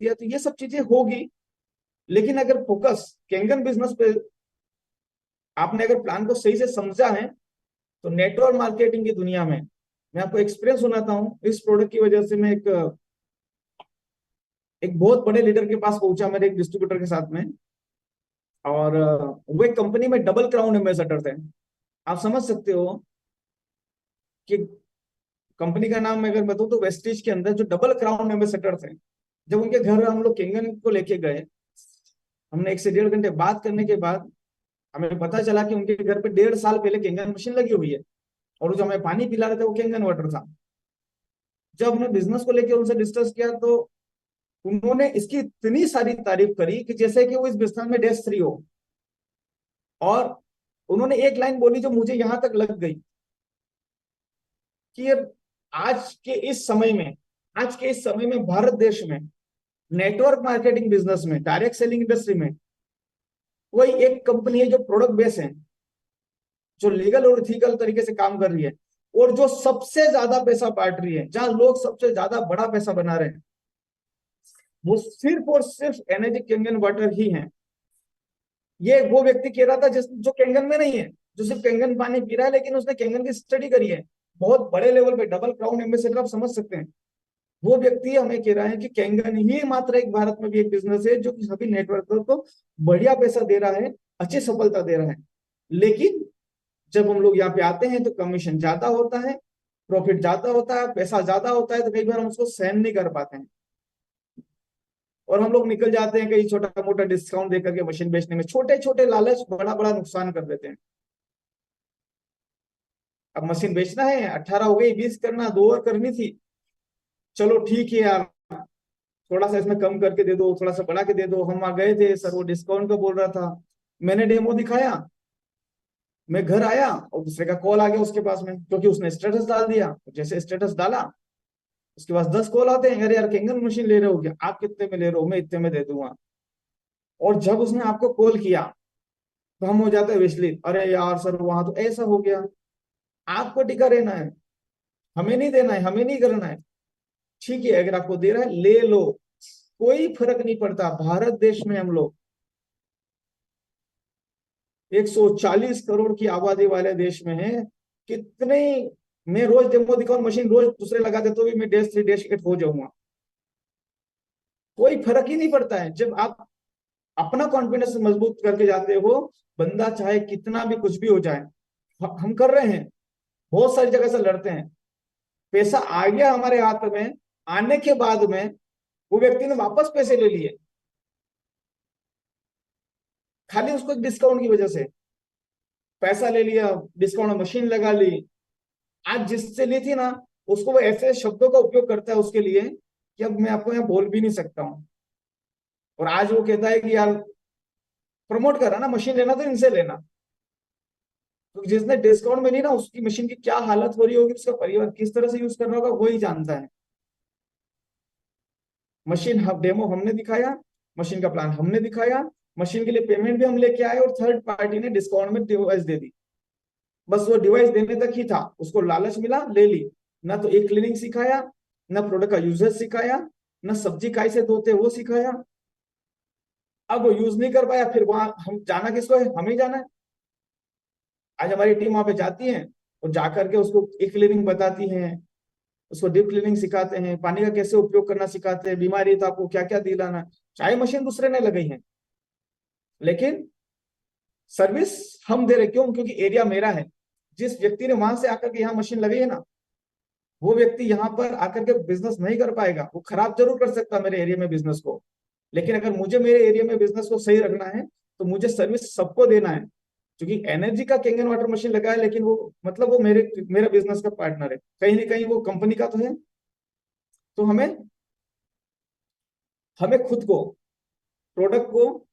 दिया, तो ये सब चीजें होगी। लेकिन अगर फोकस कैंगन बिजनेस पे आपने अगर प्लान को सही से समझा है, तो नेटवर्क मार्केटिंग की दुनिया में मैं आपको एक्सपीरियंस सुनाता हूँ। इस प्रोडक्ट की वजह से मैं एक बहुत बड़े लीडर के पास पहुंचा, मेरे एक डिस्ट्रीब्यूटर के साथ में। और वो एक कंपनी में डबल क्राउन एम्बेसडर थे। आप समझ सकते हो कि कंपनी का नाम मैं अगर बताऊं तो वेस्टिज के अंदर जो डबल क्राउन एम्बेसडर थे, जब उनके घर हम लोग किंगन को लेके गए, हमने 1 से 1.5 घंटे बात करने के बाद हमें पता चला कि उनके घर पे 1.5 साल पहले किंगन मशीन लगी हुई है, और जो हमें पानी पिला रहे थे वो किंगन वाटर था। जब हमने बिजनेस को लेकर उनसे डिस्कस किया, तो उन्होंने इसकी इतनी सारी तारीफ करी कि जैसे कि वो इस बिजनेस में डेस्क थ्री हो। और उन्होंने एक लाइन बोली जो मुझे यहां तक लग गई कि आज के इस समय में आज के इस समय में भारत देश में नेटवर्क मार्केटिंग बिजनेस में, डायरेक्ट सेलिंग इंडस्ट्री में कोई एक कंपनी है जो प्रोडक्ट बेस है, जो लीगल और इथिकल तरीके से काम कर रही है, और जो सबसे ज्यादा पैसा बांट रही है, जहां लोग सबसे ज्यादा बड़ा पैसा बना रहे हैं, वो सिर्फ और सिर्फ एनर्जी कैंगन वाटर ही है। ये वो व्यक्ति कह रहा था जिस जो कैंगन में नहीं है, जो सिर्फ कैंगन पानी पी रहा है, लेकिन उसने कैंगन की स्टडी करी है बहुत बड़े लेवल पे, डबल क्राउन एम्बेसडर, आप समझ सकते हैं। वो व्यक्ति हमें कह रहा है कि कैंगन ही मात्र एक भारत में भी एक बिजनेस है जो कि सभी नेटवर्क को बढ़िया पैसा दे रहा है, अच्छी सफलता दे रहा है। लेकिन जब हम लोग यहाँ पे आते हैं तो कमीशन ज्यादा होता है, प्रॉफिट ज्यादा होता है, पैसा ज्यादा होता है, तो कई बार हम उसको सहन नहीं कर पाते हैं, और हम लोग निकल जाते हैं कहीं छोटा मोटा डिस्काउंट देकर के मशीन बेचने में। छोटे छोटे लालच बड़ा बड़ा नुकसान कर देते हैं। अब मशीन बेचना है, 18 हो गई, 20 करना, 2 और करनी थी, चलो ठीक है यार, थोड़ा सा इसमें कम करके दे दो, थोड़ा सा बढ़ा के दे दो। हम वहां गए थे, सर वो डिस्काउंट का बोल रहा था, मैंने डेमो दिखाया, मैं घर आया और दूसरे का कॉल आ गया उसके पास में, क्योंकि उसने स्टेटस डाल दिया। जैसे स्टेटस डाला, उसके पास 10 कॉल आते हैं, अरे यार किंगन मशीन ले रहे हो क्या, आप कितने में ले रहे हो, मैं इतने में दे दूंगा। और जब उसने आपको कॉल किया, तो हम हो जाते हैं विचलित, अरे यार सर वहां तो ऐसा हो गया। आपको टिका रहना है, हमें नहीं देना है, हमें नहीं करना है। ठीक है, अगर आपको दे रहा है ले लो, कोई फर्क नहीं पड़ता। भारत देश में हम लोग 140 करोड़ की आबादी वाले देश में है। कितने, मैं रोज डेमो दिखाऊं, मशीन रोज दूसरे लगा दे, तो भी मैं डेश 3 डेश 8 हो जाऊंगा, कोई फर्क ही नहीं पड़ता है। जब आप अपना कॉन्फिडेंस मजबूत करके जाते हो, बंदा चाहे कितना भी कुछ भी हो जाए, हम कर रहे हैं, बहुत सारी जगह से लड़ते हैं, पैसा आ गया हमारे हाथ में, आने के बाद में वो व्यक्ति ने वापस पैसे ले लिए, खाली उसको डिस्काउंट की वजह से पैसा ले लिया, डिस्काउंट में मशीन लगा ली। आज जिससे ली थी ना, उसको वो ऐसे शब्दों का उपयोग करता है उसके लिए कि अब मैं आपको यहाँ बोल भी नहीं सकता हूँ। और आज वो कहता है कि यार प्रमोट कर रहा ना, मशीन लेना तो इनसे लेना। तो जिसने डिस्काउंट में ली ना, उसकी मशीन की क्या हालत हो रही होगी, उसका परिवार किस तरह से यूज कर रहा होगा, वही जानता है। मशीन डेमो हमने दिखाया, मशीन का प्लान हमने दिखाया, मशीन के लिए पेमेंट भी हम लेके आए, और थर्ड पार्टी ने डिस्काउंट में डिवाइस दे दी। बस वो डिवाइस देने तक ही था, उसको लालच मिला, ले ली। ना तो एक क्लीनिंग सिखाया, ना प्रोडक्ट का यूजेस सिखाया, ना सब्जी काई से धोते वो सिखाया। अब वो यूज नहीं कर पाया, फिर वहां हम जाना किसको है, हमें ही जाना है। आज हमारी टीम वहां पे जाती है और जाकर के उसको एक क्लीनिंग बताती है, उसको डीप क्लीनिंग सिखाते हैं, पानी का कैसे उपयोग करना सिखाते हैं, बीमारी है तो आपको क्या क्या दिलाना, चाहे मशीन दूसरे ने लगाई है, लेकिन सर्विस हम दे रहे। क्यों? क्योंकि एरिया मेरा है। जिस व्यक्ति ने वहां से आकर के यहाँ मशीन लगाई है ना, वो व्यक्ति यहाँ पर आकर के बिजनेस नहीं कर पाएगा। वो खराब जरूर कर सकता है मेरे एरिया में बिजनेस को, लेकिन अगर मुझे मेरे एरिया में बिजनेस को सही रखना है, तो मुझे सर्विस सबको देना है। क्योंकि एनर्जी का कैंगन वाटर मशीन लगा है, लेकिन वो मतलब वो मेरा बिजनेस का पार्टनर है, कहीं ना कहीं वो कंपनी का तो है। तो हमें हमें खुद को, प्रोडक्ट को,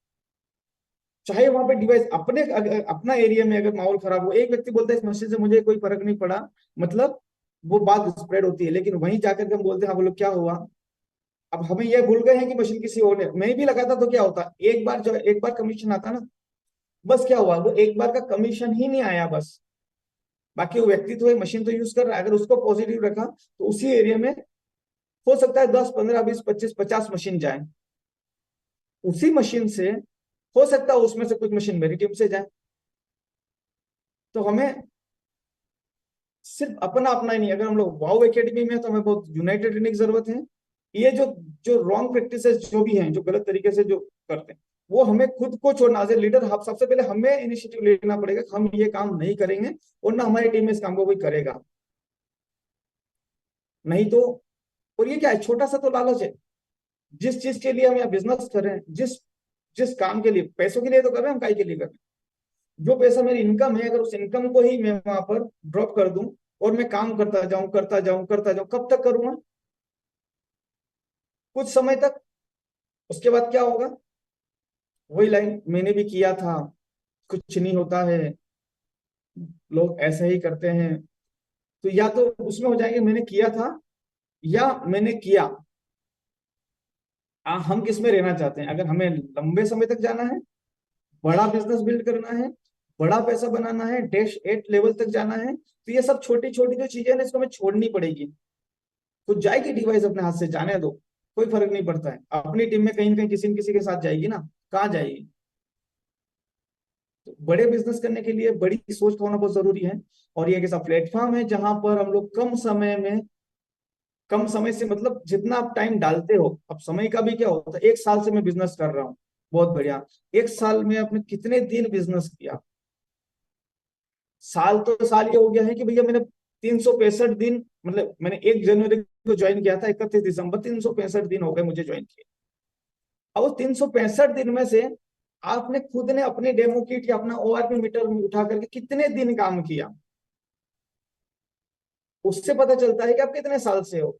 चाहे वहां पे डिवाइस अपना एरिया में अगर माहौल खराब हो, एक व्यक्ति बोलता है इस मशीन से मुझे कोई फर्क नहीं पड़ा, मतलब वो बात स्प्रेड होती है, लेकिन वहीं जाकर के हम बोलते हैं हाँ बोलो क्या हुआ। अब हमें यह भूल गए हैं कि मशीन किसी और ने, मैं भी लगाता तो क्या होता, एक बार कमीशन आता ना, बस क्या हुआ, वो एक बार का कमीशन ही नहीं आया बस, बाकी वो व्यक्ति तो है, मशीन तो यूज कर रहा है। अगर उसको पॉजिटिव रखा, तो उसी एरिया में हो सकता है 10 15 20 25 50 मशीन जाए, उसी मशीन से हो सकता है उसमें से कुछ मशीन मेरी टीम से जाए। तो हमें सिर्फ अपना अपना ही नहीं, अगर हम लोग वाओ एकेडमी में है तो हमें बहुत यूनाइटेड रहने की जरूरत है। ये जो जो रॉन्ग प्रैक्टिसेस जो भी हैं, जो गलत तरीके से जो करते हैं, वो हमें खुद को छोड़ना। एज ए लीडर हम सबसे पहले हमें इनिशिएटिव लेना पड़ेगा कि हम ये काम नहीं करेंगे, और ना हमारी टीम में इस काम को कोई करेगा। नहीं तो, और ये क्या है, छोटा सा तो लालच है। जिस चीज के लिए हम यहाँ बिजनेस कर रहे हैं, जिस जिस काम के लिए, पैसों के लिए तो कर रहे हैं हम, काय के लिए कर रहे हैं। जो पैसा मेरी इनकम है, अगर उस इनकम को ही मैं वहां पर ड्रॉप कर दूं और मैं काम करता जाऊं करता जाऊं करता जाऊं, कब तक करूंगा? कुछ समय तक। उसके बाद क्या होगा? वही लाइन, मैंने भी किया था, कुछ नहीं होता है, लोग ऐसा ही करते हैं। तो या तो उसमें हो जाएंगे मैंने किया था या मैंने किया। हम किस में रहना चाहते हैं? अगर हमें लंबे समय तक जाना है, बड़ा बिजनेस बिल्ड करना है, बड़ा पैसा बनाना है, डैश एट लेवल तक जाना है, तो ये सब छोटी छोटी जो चीजें हैं इसको हमें छोड़नी पड़ेगी। तो जाएगी डिवाइस अपने हाथ से, जाने दो, कोई फर्क नहीं पड़ता है। अपनी टीम में कहीं ना कहीं किसी न किसी के साथ जाएगी ना, कहाँ जाएगी? तो बड़े बिजनेस करने के लिए बड़ी सोच का होना बहुत जरूरी है। और ये एक ऐसा प्लेटफॉर्म है जहां पर हम लोग कम समय में, कम समय से मतलब जितना आप टाइम डालते हो, अब समय का भी क्या होता है, 1 साल से मैं बिजनेस कर रहा हूँ, बहुत बढ़िया। 1 साल में आपने कितने दिन बिजनेस किया? साल तो साल ये हो गया है कि भैया मैंने 365 दिन, मतलब मैंने 1 जनवरी को ज्वाइन किया था, 31 दिसंबर, 365 दिन हो गए मुझे ज्वाइन किए। अब उस 365 दिन में से आपने खुद ने अपनी डेमो किट या अपना ओआरपी मीटर में उठा करके कितने दिन काम किया, उससे पता चलता है कि आप कितने साल से हो।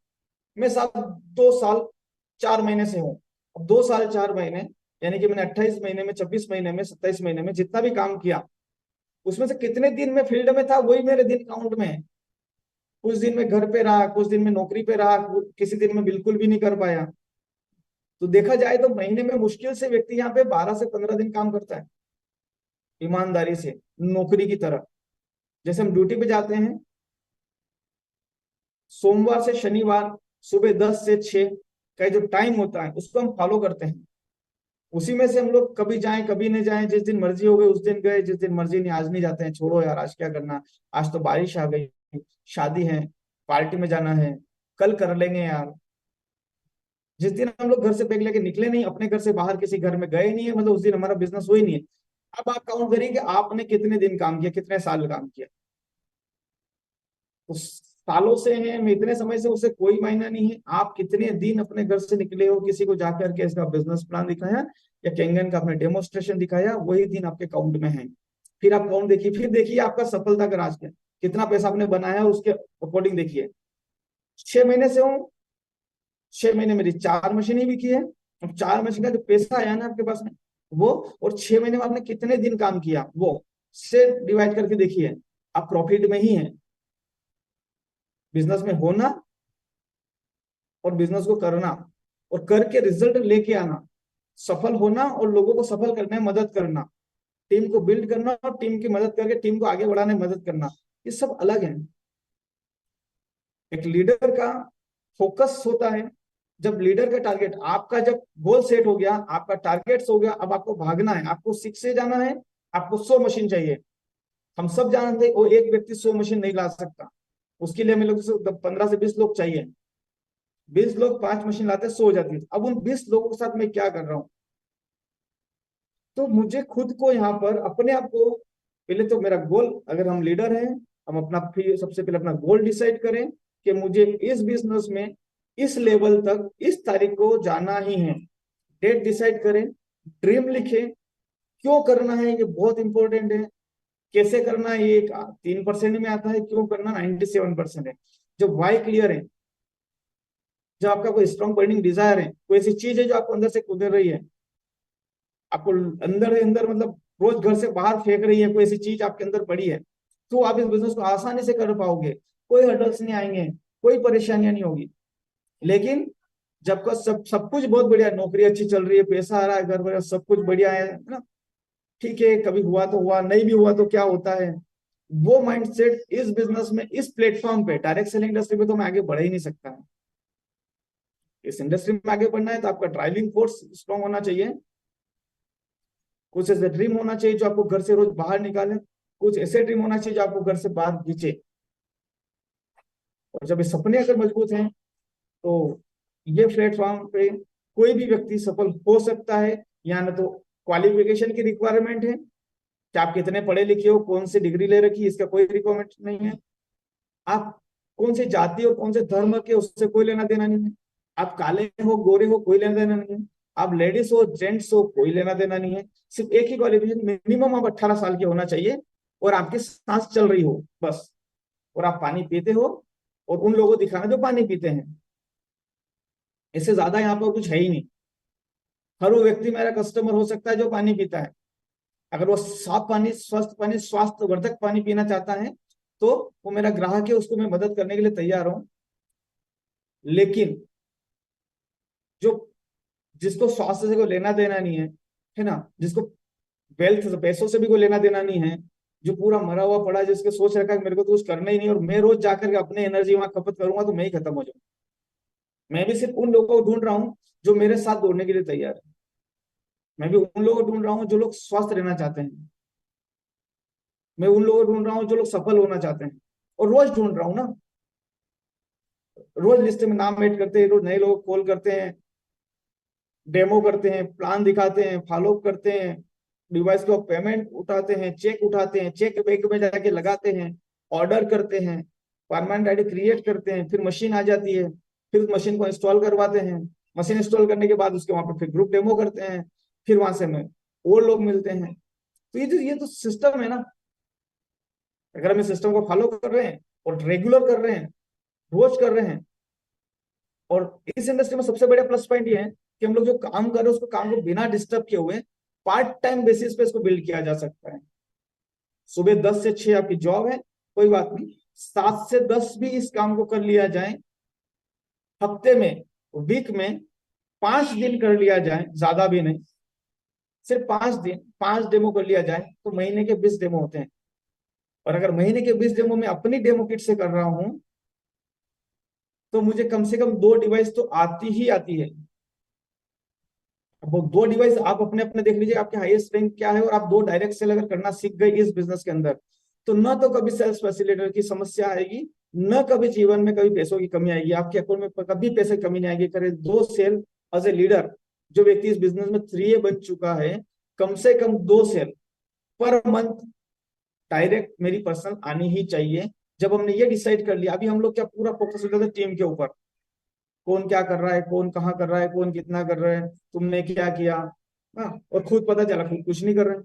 मैं साहब 2 साल 4 महीने से हूँ। अब 2 साल 4 महीने, यानी कि मैंने 28 महीने में, 26 महीने में, 27 महीने में जितना भी काम किया, उसमें से कितने दिन में फील्ड में था, वही मेरे दिन काउंट में है। कुछ दिन में घर पे रहा, कुछ दिन में नौकरी पे रहा, किसी दिन में बिल्कुल भी नहीं कर पाया। तो देखा जाए तो महीने में मुश्किल से व्यक्ति यहाँ पे 12 से 15 दिन काम करता है, ईमानदारी से, नौकरी की तरह। जैसे हम ड्यूटी पे जाते हैं, सोमवार से शनिवार सुबह 10 से 6 का जो टाइम होता है उसको हम फॉलो करते हैं। उसी में से हम लोग कभी जाएं कभी नहीं जाएं, जिस दिन मर्जी हो गई उस दिन गए, जिस दिन मर्जी नहीं आज नहीं जाते हैं, छोड़ो यार आज क्या करना, आज तो बारिश आ गई, शादी है, पार्टी में जाना है, कल कर लेंगे यार। जिस दिन हम लोग घर से बैग लेके निकले नहीं, अपने घर से बाहर किसी घर में गए नहीं है, मतलब उस दिन हमारा बिजनेस हुई नहीं है। अब आप काउंट करिए कि आपने कितने दिन काम किया, कितने साल काम किया। तो सालों से हैं, मैं इतने समय से, उससे कोई मायना नहीं है। आप कितने दिन अपने घर से निकले हो, किसी को जाकर के इसका बिजनेस प्लान दिखाया या कैंगन का अपना डेमोस्ट्रेशन दिखाया, वही दिन आपके अकाउंट में है। फिर आप काउंट देखिए, फिर देखिए आपका सफलता का राज क्या है, कितना पैसा आपने बनाया उसके अकॉर्डिंग देखिए। 6 महीने से हूँ, 6 महीने मेरी 4 मशीनें ही बिकी है। अब 4 मशीन का जो पैसा आया ना आपके पास में, वो, और 6 महीने में आपने कितने दिन काम किया, वो से डिवाइड करके देखिए, आप प्रॉफिट में ही है। बिजनेस में होना और बिजनेस को करना और करके रिजल्ट लेके आना, सफल होना और लोगों को सफल करने में मदद करना, टीम को बिल्ड करना और टीम की मदद करके टीम को आगे बढ़ाने में मदद करना, ये सब अलग है। एक लीडर का फोकस होता है, जब लीडर का टारगेट, आपका जब गोल सेट हो गया, आपका टारगेट हो गया, अब आपको भागना है, आपको 6 से जाना है, आपको 100 मशीन चाहिए। हम सब जानते हैं वो एक व्यक्ति 100 मशीन नहीं ला सकता, उसके लिए हमें लोग 15 से 20 लोग चाहिए। 20 लोग 5 मशीन लाते 100 हो जाती है। अब उन 20 लोगों के साथ मैं क्या कर रहा हूँ? तो मुझे खुद को यहाँ पर अपने आप को, पहले तो मेरा गोल, अगर हम लीडर हैं, हम अपना फिर सबसे पहले अपना गोल डिसाइड करें कि मुझे इस बिजनेस में इस लेवल तक इस तारीख को जाना ही है। डेट डिसाइड करें, ड्रीम लिखें, क्यों करना है ये बहुत इंपॉर्टेंट है। कैसे करना है ये 3% में आता है, क्यों करना 97% है। जब वाई क्लियर है, जब आपका कोई स्ट्रॉन्ग बर्निंग डिजायर है, कोई ऐसी चीज है जो आपको अंदर से कुदर रही है, आपको अंदर ही अंदर मतलब रोज घर से बाहर फेंक रही है, कोई ऐसी चीज आपके अंदर पड़ी है, तो आप इस बिजनेस को आसानी से कर पाओगे। कोई हर्डल्स नहीं आएंगे, कोई परेशानियां नहीं होगी। लेकिन जब का सब सब कुछ बहुत बढ़िया, नौकरी अच्छी चल रही है, पैसा आ रहा है, घर पर सब कुछ बढ़िया है ना, ठीक है, कभी हुआ तो हुआ, नहीं भी हुआ तो क्या होता है, वो माइंडसेट इस बिजनेस में, इस प्लेटफॉर्म पे, डायरेक्ट सेलिंग इंडस्ट्री पे तो मैं आगे बढ़ ही नहीं सकता है। इस इंडस्ट्री में आगे बढ़ना है तो आपका ड्राइविंग फोर्स स्ट्रांग होना चाहिए, कुछ ऐसे ड्रीम होना चाहिए जो आपको घर से रोज बाहर निकाले, कुछ ऐसे ड्रीम होना चाहिए जो आपको घर से बाहर खींचे। और जब ये सपने अगर मजबूत हैं तो ये प्लेटफॉर्म पे कोई भी व्यक्ति सफल हो सकता है। यहाँ ना तो क्वालिफिकेशन की रिक्वायरमेंट है कि आप कितने पढ़े लिखे हो, कौन सी डिग्री ले रखी है, इसका कोई रिक्वायरमेंट नहीं है। आप कौन सी जाति और कौन से धर्म के, उससे कोई लेना देना नहीं है। आप काले हो गोरे हो, कोई लेना देना नहीं है। आप लेडीज हो जेंट्स हो, कोई लेना देना नहीं है। सिर्फ एक ही क्वालिफिकेशन, मिनिमम आप 18 साल के होना चाहिए और आपकी सांस चल रही हो बस, और आप पानी पीते हो और उन लोगों को दिखाना जो पानी पीते हैं। इससे ज्यादा यहाँ पर कुछ है ही नहीं। हर वो व्यक्ति मेरा कस्टमर हो सकता है जो पानी पीता है। अगर वो साफ पानी स्वास्थ्य वर्धक पानी पीना चाहता है तो वो मेरा ग्राहक है, उसको मैं मदद करने के लिए तैयार हूं। लेकिन जो जिसको स्वास्थ्य से कोई लेना देना नहीं है ना, जिसको वेल्थ पैसों से भी कोई लेना देना नहीं है, जो पूरा मरा हुआ पड़ा है, जिसके सोच रखा है मेरे को तो कुछ करना ही नहीं और मैं रोज जाकर के अपने एनर्जी वहां खपत करूंगा तो मैं ही खत्म हो जाऊंगा। मैं भी सिर्फ उन लोगों को ढूंढ रहा हूँ जो मेरे साथ दौड़ने के लिए तैयार है। मैं भी उन लोगों को ढूंढ रहा हूँ जो लोग स्वस्थ रहना चाहते हैं। मैं उन लोगों को ढूंढ रहा हूँ जो लोग सफल होना चाहते हैं, और रोज ढूंढ रहा हूँ ना। रोज लिस्ट में नाम ऐड करते हैं, रोज नए लोग कॉल करते हैं, डेमो करते हैं, प्लान दिखाते हैं, फॉलो अप करते हैं, डिवाइस को पेमेंट उठाते हैं, चेक उठाते हैं, चेक बैंक में जाके लगाते हैं, ऑर्डर करते हैं, परमानेंट आईडी क्रिएट करते हैं, फिर मशीन आ जाती है, फिर मशीन को इंस्टॉल करवाते हैं। मशीन इंस्टॉल करने के बाद उसके वहां पर फिर ग्रुप डेमो करते हैं, फिर वहां से हमें और लोग मिलते हैं। तो ये तो सिस्टम है ना। अगर हम इस सिस्टम को फॉलो कर रहे हैं और रेगुलर कर रहे हैं, रोज कर रहे हैं, और इस इंडस्ट्री में सबसे बड़ा प्लस पॉइंट ये है कि हम लोग जो काम कर रहे हैं उसको काम को बिना डिस्टर्ब किए हुए पार्ट टाइम बेसिस पे इसको बिल्ड किया जा सकता है। सुबह 10 से 6 आपकी जॉब है, कोई बात नहीं, 7 से 10 भी इस काम को कर लिया जाए, हफ्ते में, वीक में 5 दिन कर लिया जाए, ज्यादा भी नहीं, सिर्फ 5 दिन 5 डेमो कर लिया जाए तो महीने के 20 डेमो होते हैं। और अगर महीने के 20 डेमो में अपनी डेमो किट से कर रहा हूं तो मुझे कम से कम 2 डिवाइस तो आती ही आती है। अब वो 2 डिवाइस आप अपने अपने देख लीजिए आपके हाईएस्ट रैंक क्या है, और आप 2 डायरेक्ट सेल अगर करना सीख गए इस बिजनेस के अंदर तो न तो कभी सेल्स फैसिलिटेटर की समस्या आएगी, न कभी जीवन में कभी पैसों की कमी आएगी, आपके अकाउंट में कभी पैसे की कमी नहीं आएगी। करे 2 सेल एज ए लीडर, जो व्यक्ति इस बिजनेस में 3A बन चुका है, कम से कम 2 सेल पर मंथ डायरेक्ट मेरी पर्सनल आनी ही चाहिए। जब हमने ये डिसाइड कर लिया, अभी हम लोग क्या पूरा फोकस हो जाता है टीम के ऊपर, कौन क्या कर रहा है, कौन कहाँ कर रहा है, कौन कितना कर रहा है, तुमने क्या किया। हाँ, और खुद पता चला खुद कुछ नहीं कर रहे हैं।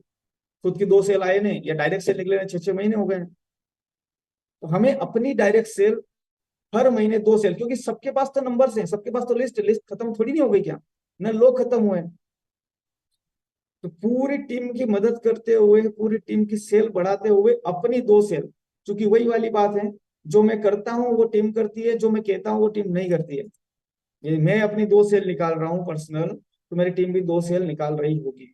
खुद की 2 सेल आए ने या डायरेक्ट सेल निकले 6-6 महीने हो गए हैं। तो हमें अपनी डायरेक्ट सेल हर महीने 2 सेल, क्योंकि सबके पास तो नंबर्स हैं, सबके पास तो लिस्ट खत्म थोड़ी नहीं हो गई क्या, न लोग खत्म हुए। तो पूरी टीम की मदद करते हुए, पूरी टीम की सेल बढ़ाते हुए अपनी 2 सेल, क्योंकि वही वाली बात है, जो मैं करता हूँ वो टीम करती है, जो मैं कहता हूँ वो टीम नहीं करती है। ये मैं अपनी 2 सेल निकाल रहा हूँ पर्सनल, तो मेरी टीम भी 2 सेल निकाल रही होगी।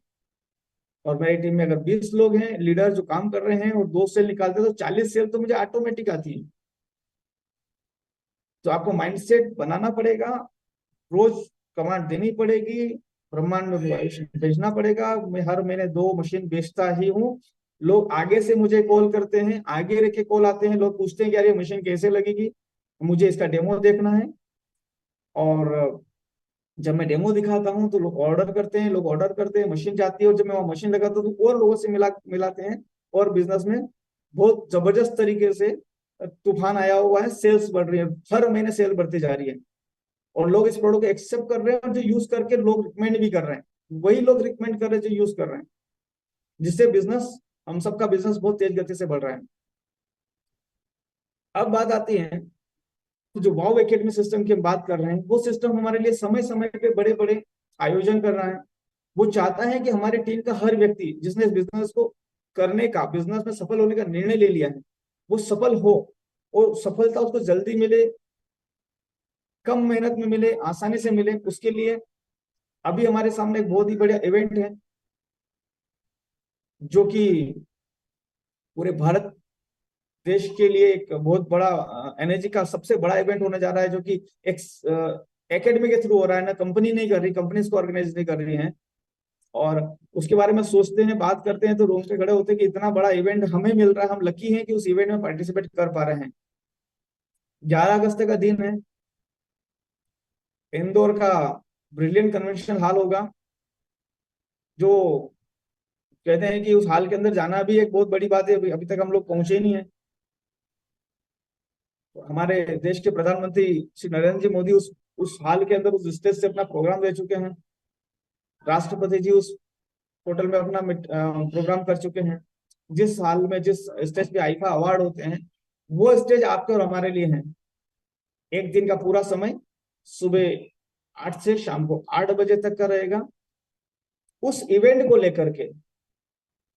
और मेरी टीम में अगर 20 लोग हैं लीडर जो काम कर रहे हैं और 2 सेल निकालते हैं तो 40 सेल तो मुझे ऑटोमेटिक आती है। तो आपको माइंडसेट बनाना पड़ेगा, रोज कमांड देनी पड़ेगी, ब्रह्मांड में भेजना पड़ेगा। मैं हर महीने 2 मशीन बेचता ही हूँ। लोग आगे से मुझे कॉल करते हैं, आगे रख के कॉल आते हैं, लोग पूछते हैं कि यार ये मशीन कैसे लगेगी, मुझे इसका डेमो देखना है। और जब मैं डेमो दिखाता हूँ तो लोग ऑर्डर करते हैं, लोग ऑर्डर करते हैं, मशीन जाती है, और जब मैं वहाँ मशीन लगाता हूँ तो और लोगों से मिलाते हैं। और बिजनेस में बहुत जबरदस्त तरीके से तूफान आया हुआ है, सेल्स बढ़ रही है, हर महीने सेल बढ़ती जा रही है, और लोग इस प्रोडक्ट को एक्सेप्ट कर रहे हैं, और जो यूज करके लोग रिकमेंड भी कर रहे हैं, वही लोग रिकमेंड कर रहे हैं जो यूज कर रहे हैं, जिससे बिजनेस, हम सबका बिजनेस बहुत तेज गति से बढ़ रहा है। अब बात आती है तो जो वाव एकेडमी सिस्टम की हम बात कर रहे हैं, वो सिस्टम हमारे लिए समय समय पे बड़े बड़े आयोजन कर रहा है। वो चाहता है कि हमारी टीम का हर व्यक्ति जिसने इस बिजनेस को करने का, बिजनेस में सफल होने का निर्णय ले लिया है, वो सफल हो, और सफलता उसको जल्दी मिले, कम मेहनत में मिले, आसानी से मिले। उसके लिए अभी हमारे सामने एक बहुत ही बड़ा इवेंट है, जो कि पूरे भारत देश के लिए एक बहुत बड़ा एनर्जी का सबसे बड़ा इवेंट होने जा रहा है, जो कि एकेडमी के थ्रू हो रहा है, ना कंपनी नहीं कर रही, कंपनी इसको ऑर्गेनाइज नहीं कर रही है। और उसके बारे में सोचते हैं, बात करते हैं तो रूम पे खड़े होते हैं कि इतना बड़ा इवेंट हमें मिल रहा है, हम लकी हैं कि उस इवेंट में पार्टिसिपेट कर पा रहे हैं। 11 अगस्त का दिन है, इंदौर का ब्रिलियंट कन्वेंशन हॉल होगा, जो कहते हैं कि उस हॉल के अंदर जाना भी एक बहुत बड़ी बात है, अभी तक हम लोग पहुंचे ही नहीं है। तो हमारे देश के प्रधानमंत्री श्री नरेंद्र जी मोदी उस हॉल के अंदर उस स्टेज से अपना प्रोग्राम दे चुके हैं। राष्ट्रपति जी उस होटल में अपना प्रोग्राम कर चुके हैं। जिस हाल में जिस स्टेज पे आईफा अवार्ड होते हैं, वो स्टेज आपके और हमारे लिए है। एक दिन का पूरा समय सुबह 8 से शाम को 8 बजे तक का रहेगा। उस इवेंट को लेकर के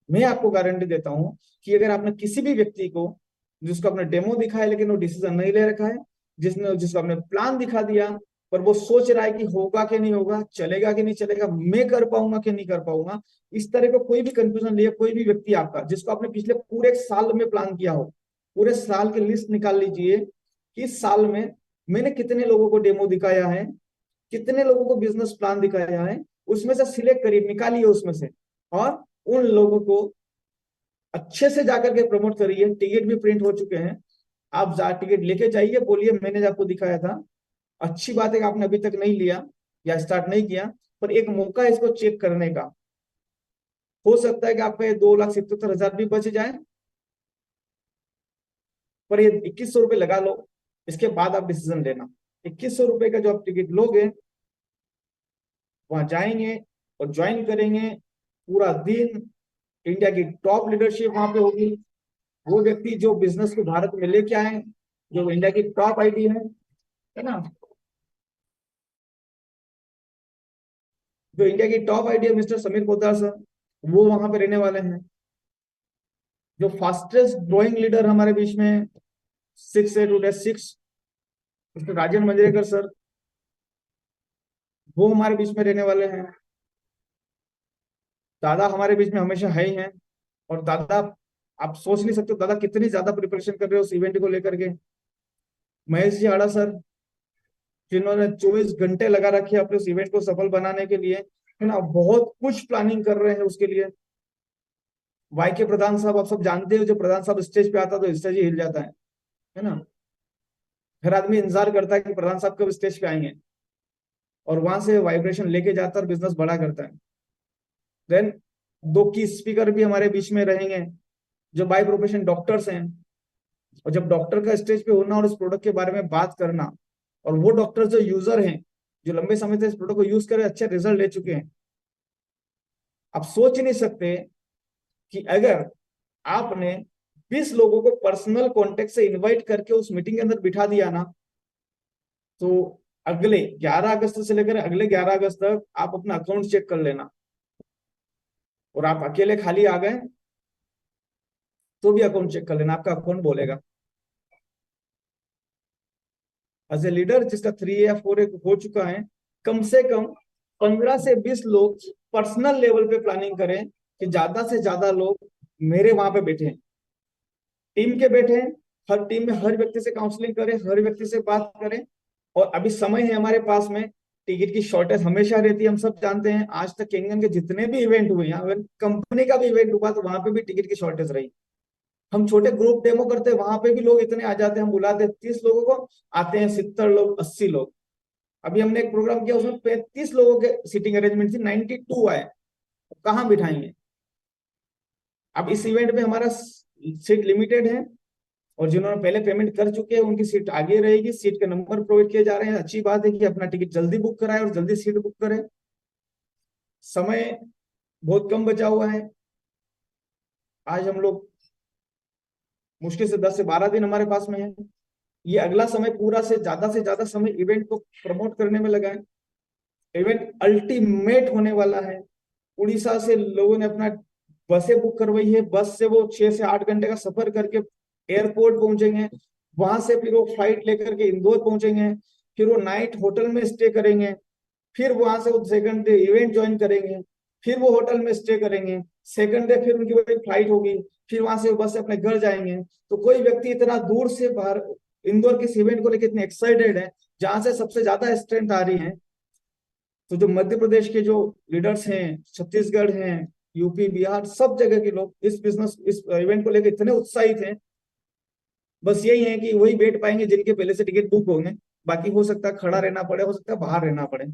मैं आपको गारंटी देता हूं कि अगर आपने किसी भी व्यक्ति को जिसको आपने डेमो दिखाया लेकिन वो डिसीजन नहीं ले रखा है, जिसको आपने प्लान दिखा दिया पर वो सोच रहा है कि होगा कि नहीं होगा, चलेगा कि नहीं चलेगा, मैं कर पाऊंगा कि नहीं कर पाऊंगा, इस तरह का कोई भी कंफ्यूजन लिया कोई भी व्यक्ति आपका, जिसको आपने पिछले पूरे साल में प्लान किया हो, पूरे साल की लिस्ट निकाल लीजिए कि इस साल में मैंने कितने लोगों को डेमो दिखाया है, कितने लोगों को बिजनेस प्लान दिखाया है, उसमें से सिलेक्ट करिए, निकालिए उसमें से, और उन लोगों को अच्छे से जाकर के प्रमोट करिए। टिकट भी प्रिंट हो चुके हैं, आप जा टिकट लेके जाइए, बोलिए मैंने आपको दिखाया था। अच्छी बात है कि आपने अभी तक नहीं लिया या स्टार्ट नहीं किया, पर एक मौका है इसको चेक करने का। हो सकता है कि आपका 2,77,000 भी बच जाए, पर ये 2,100 रुपये लगा लो, इसके बाद आप डिसीजन लेना। 2,100 रुपये का जो आप टिकट लोगे, वहां जाएंगे और ज्वाइन करेंगे, पूरा दिन इंडिया की टॉप लीडरशिप वहां पे होगी। वो व्यक्ति जो बिजनेस को भारत में लेके आए, जो इंडिया की टॉप आईडी है ना, जो इंडिया की टॉप आईडी है मिस्टर समीर पोद्दार सर, वो वहां पे रहने वाले हैं। जो फास्टेस्ट ग्रोइंग लीडर हमारे बीच में 6 मिस्टर राजन मंजरेकर सर, वो हमारे बीच में रहने वाले हैं। दादा हमारे बीच में हमेशा है ही हैं। और दादा, आप सोच नहीं सकते दादा कितनी ज्यादा प्रिपरेशन कर रहे हो उस इवेंट को लेकर के। महेश जी आड़ा सर, जिन्होंने 24 घंटे लगा रखे अपने उस इवेंट को सफल बनाने के लिए, है ना, बहुत कुछ प्लानिंग कर रहे हैं उसके लिए। वाई के प्रधान साहब, आप सब जानते हो, जो प्रधान साहब स्टेज पे आता है तो स्टेज ही हिल जाता है ना। हर आदमी इंतजार करता है कि प्रधान साहब कब स्टेज पे आएंगे, और वहां से वाइब्रेशन लेके जाता है और बिजनेस बड़ा करता है। देन 2 की स्पीकर भी हमारे बीच में रहेंगे, जो बाय प्रोफेशन डॉक्टर्स हैं। और जब डॉक्टर का स्टेज पे होना और इस प्रोडक्ट के बारे में बात करना, और वो डॉक्टर जो यूजर हैं, जो लंबे समय से इस प्रोडक्ट को यूज कर अच्छे रिजल्ट ले चुके हैं, आप सोच नहीं सकते कि अगर आपने 20 लोगों को पर्सनल कांटेक्ट से इनवाइट करके उस मीटिंग के अंदर बिठा दिया ना, तो अगले 11 अगस्त से लेकर अगले 11 अगस्त तक आप अपना अकाउंट चेक कर लेना। और आप अकेले खाली आ गए तो भी अकाउंट चेक कर लेना, आपका अकाउंट बोलेगा। एज ए लीडर जिसका 3A या 4A हो चुका है, कम से कम 15 से 20 लोग पर्सनल लेवल पे प्लानिंग करें कि ज्यादा से ज्यादा लोग मेरे वहां पे बैठे हैं, टीम के बैठे हैं। हर टीम में हर व्यक्ति से काउंसलिंग करें, हर व्यक्ति से बात करें। और अभी समय है हमारे पास में, टिकट की शॉर्टेज हमेशा रहती है, हम सब जानते हैं। आज तक केंगन के जितने भी इवेंट हुए हैं, अगर कंपनी का भी इवेंट हुआ तो वहां पे भी टिकट की शॉर्टेज रही। हम छोटे ग्रुप डेमो करते हैं, वहां पे भी लोग इतने आ जाते हैं, हम बुलाते हैं 30 लोगों को, आते हैं 70 लोग 80 लोग। अभी हमने एक प्रोग्राम किया, उसमें 35 लोगों के सीटिंग अरेंजमेंट थी, 92 आए, कहाँ बिठाएंगे। अब इस इवेंट में हमारा सीट लिमिटेड है, और जिन्होंने पहले पेमेंट कर चुके हैं उनकी सीट आगे रहेगी, सीट के नंबर प्रोवाइड किए जा रहे हैं। अच्छी बात है कि अपना टिकट जल्दी बुक कराएं और जल्दी सीट बुक करें। समय बहुत कम बचा हुआ है। आज हम लोग मुश्किल से 10 से 12 दिन हमारे पास में है। ये अगला समय पूरा से ज्यादा समय इवेंट को प्रमोट करने में लगाएं। इवेंट अल्टीमेट होने वाला है। उड़ीसा से लोगों ने अपना बसें बुक करवाई है, बस से वो 6 से 8 घंटे का सफर करके एयरपोर्ट पहुंचेंगे, वहां से फिर वो फ्लाइट लेकर के इंदौर पहुंचेंगे, फिर वो नाइट होटल में स्टे करेंगे, फिर वहां से वो सेकंड डे इवेंट ज्वाइन करेंगे, फिर वो होटल में स्टे करेंगे, सेकंड डे फिर उनकी वही फ्लाइट होगी, फिर वहां से वो बस से अपने घर जाएंगे। तो कोई व्यक्ति इतना दूर से बाहर इंदौर के इस इवेंट को लेकर इतने एक्साइटेड है, जहां से सबसे ज्यादा स्ट्रेंथ आ रही है। तो जो मध्य प्रदेश के जो लीडर्स हैं, छत्तीसगढ़ हैं, यूपी, बिहार, सब जगह के लोग इस इवेंट को लेकर इतने उत्साहित हैं। बस यही है कि वही बैठ पाएंगे जिनके पहले से टिकट बुक होंगे। बाकी हो सकता है खड़ा रहना पड़े, हो सकता है बाहर रहना पड़े।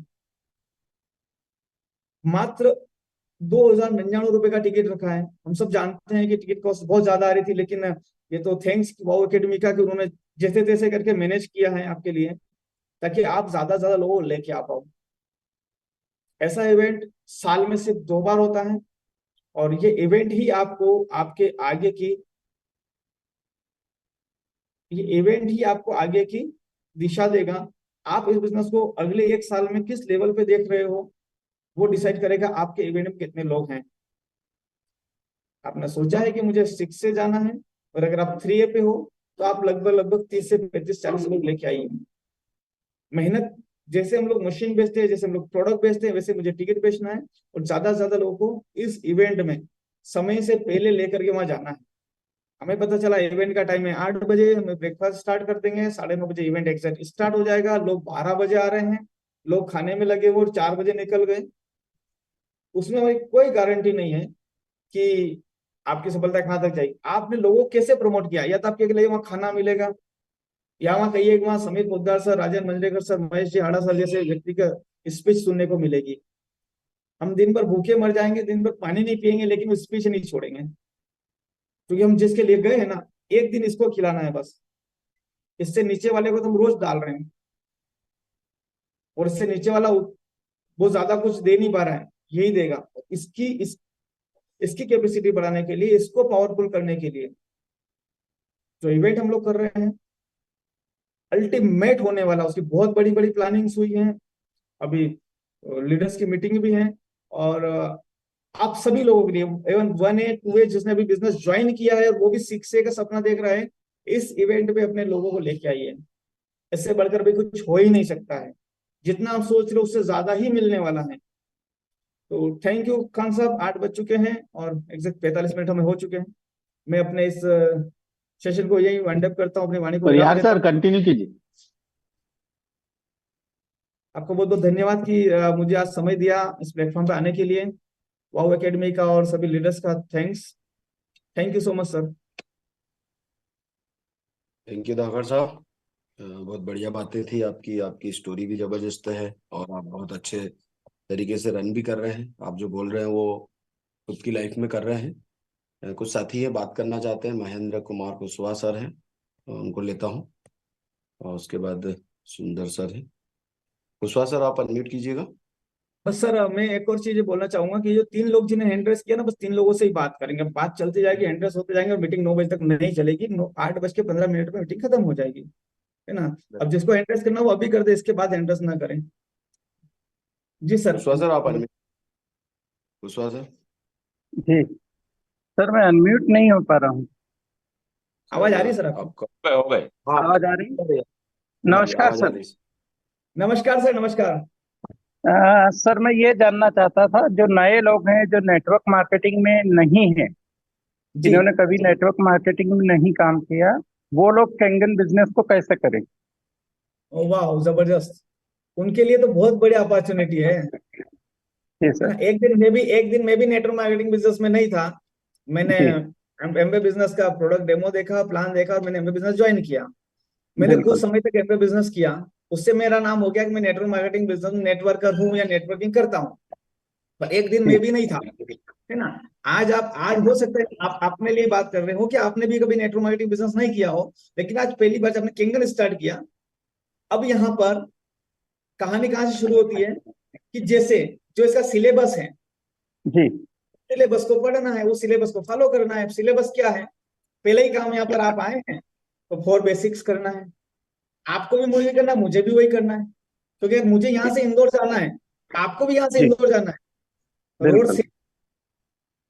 मात्र 2,099 रुपए का टिकट रखा है। हम सब जानते हैं कि टिकट कॉस्ट बहुत ज्यादा आ रही थी, लेकिन ये तो थैंक्स वाओ एकेडमी का कि उन्होंने जैसे तैसे करके मैनेज किया है आपके लिए, ताकि आप ज्यादा से ज्यादा लोगों को लेके आ पाओ। ऐसा इवेंट साल में सिर्फ 2 बार होता है, और ये इवेंट ही आपको आपके आगे की ये इवेंट ही आपको आगे की दिशा देगा। आप इस बिजनेस को अगले 1 साल में किस लेवल पे देख रहे हो, वो डिसाइड करेगा आपके इवेंट में कितने लोग हैं। आपने सोचा है कि मुझे 6 से जाना है, और अगर आप 3A पे हो तो आप लगभग लगभग 30 से 35-40 लोग लेके आइए। मेहनत, जैसे हम लोग मशीन बेचते हैं, जैसे हम लोग प्रोडक्ट बेचते हैं, वैसे मुझे टिकट बेचना है, और ज्यादा से ज्यादा लोगों को इस इवेंट में समय से पहले लेकर के वहां जाना है। हमें पता चला इवेंट का टाइम है 8 बजे, हम ब्रेकफास्ट स्टार्ट कर देंगे, 9:30 बजे इवेंट एग्जैक्ट स्टार्ट हो जाएगा। लोग 12 बजे आ रहे हैं, लोग खाने में लगे वो 4 बजे निकल गए। उसमें हमारी कोई गारंटी नहीं है कि आपकी सफलता कहाँ तक जाएगी। आपने लोगों को कैसे प्रमोट किया, या तो आपके लिए वहाँ खाना मिलेगा, या वहाँ कहिए कि वहाँ समीर पोद्दार सर, राजन मंजरेकर सर, महेश जी हाड़ा सर जैसे व्यक्ति का स्पीच सुनने को मिलेगी। हम दिन भर भूखे मर जाएंगे, दिन भर पानी नहीं पियेंगे, लेकिन वो स्पीच नहीं छोड़ेंगे, क्योंकि हम जिसके लिए गए हैं ना, एक दिन इसको खिलाना है बस। इससे नीचे वाले को तो हम रोज डाल रहे हैं, और इससे नीचे वाला वो ज्यादा कुछ दे नहीं पा रहा है, यही देगा। इसकी कैपेसिटी बढ़ाने के लिए, इसको पावरफुल करने के लिए जो इवेंट हम लोग कर रहे हैं, अल्टीमेट होने वाला, उसकी बहुत बड़ी बड़ी प्लानिंग्स हुई हैं। अभी लीडर्स की मीटिंग भी है, और आप सभी लोगों के लिए, इवन 1A 2A जिसने भी बिजनेस ज्वाइन किया है, वो भी 6A का सपना देख रहा है, इस इवेंट पे अपने लोगों को लेके आइए। इससे बढ़कर भी कुछ हो ही नहीं सकता है। जितना आप सोच रहे हो उससे ज्यादा ही मिलने वाला है। तो थैंक यू खान साहब, 8 बज चुके हैं और एग्जैक्ट 45 मिनट हमें हो चुके हैं। मैं अपने इस सेशन को यही वाइंड अप करता हूँ, अपनी वाणी को विराम प्रयाग देता सर हूँ। कंटिन्यू कीजिए। आपको बहुत बहुत धन्यवाद कि मुझे आज समय दिया इस प्लेटफॉर्म पे आने के लिए। वाओ एकेडमी का और सभी लीडर्स का thanks. Thank you so much sir. Thank you Dhakad साहब। बहुत बढ़िया बातें थी आपकी, आपकी स्टोरी भी जबरदस्त है, और आप बहुत अच्छे तरीके से रन भी कर रहे हैं। आप जो बोल रहे हैं वो खुद की लाइफ में कर रहे हैं। कुछ साथी है बात करना चाहते हैं, महेंद्र कुमार कुशवाहा सर हैं, उनको लेता हूँ, और उसके बाद सुंदर सर है। कुशवाहा सर आप अनम्यूट कीजिएगा। बस सर मैं एक और चीज बोलना चाहूंगा कि जो 3 लोग जिन्हें हैंड रेस किया ना, बस 3 लोगों से ही बात करेंगे। बात चलती जाएगी, हैंड रेस होते जाएंगे, और मीटिंग 9 बजे तक नहीं चलेगी। 8:15 में मीटिंग खत्म हो जाएगी, है ना। अब जिसको हैंड रेस करना वो अभी कर दे, इसके बाद हैंड रेस ना करें। जी सर। कुशवाहा सर आप अनम्यूट। कुशवाहा सर। जी सर, मैं अनम्यूट नहीं हो पा रहा हूँ। आवाज आ सर रही है सर आपको? आपका हो गए। हाँ आवाज आ रही है? हाँ जी, नमस्कार आवाज आ सर। रही है। नमस्कार सर, नमस्कार। सर, मैं ये जानना चाहता था, जो नए लोग हैं जो नेटवर्क मार्केटिंग में नहीं हैं, जी। जिन्होंने कभी नेटवर्क मार्केटिंग में नहीं काम किया, वो लोग कैंगन बिजनेस को कैसे करें? वाह, जबरदस्त। उनके लिए तो बहुत बड़ी अपॉर्चुनिटी है जी है ना। सर। एक दिन मैं भी नेटवर्क मार्केटिंग बिजनेस में नहीं था। मैंने जी। एमबे बिजनेस का प्रोडक्ट डेमो देखा, प्लान देखा, और मैंने एमबे बिजनेस ज्वाइन किया। मैंने कुछ बिल्कुल। समय तक एमबे बिजनेस किया। उससे मेरा नाम हो गया कि मैं नेटवर्क मार्केटिंग बिजनेस में नेटवर्कर हूँ या नेटवर्किंग करता हूँ। पर एक दिन मैं ठीक। भी नहीं था, है ना। आज हो सकता है आप अपने लिए बात कर रहे हो कि आपने भी कभी नेटवर्क मार्केटिंग बिजनेस नहीं किया हो, लेकिन आज पहली बार आपने किंगन स्टार्ट किया। अब यहाँ पर कहानी कहाँ से शुरू होती है कि जैसे जो इसका सिलेबस है, जी। सिलेबस को पढ़ना है, वो सिलेबस को फॉलो करना है। सिलेबस क्या है? पहले ही काम यहाँ पर आप आए हैं तो 4 बेसिक्स करना है। आपको भी वही करना है, मुझे भी वही करना है, क्योंकि मुझे यहाँ से इंदौर जाना है, आपको भी यहाँ से जी। इंदौर जाना है, रोड बिल्कुल। से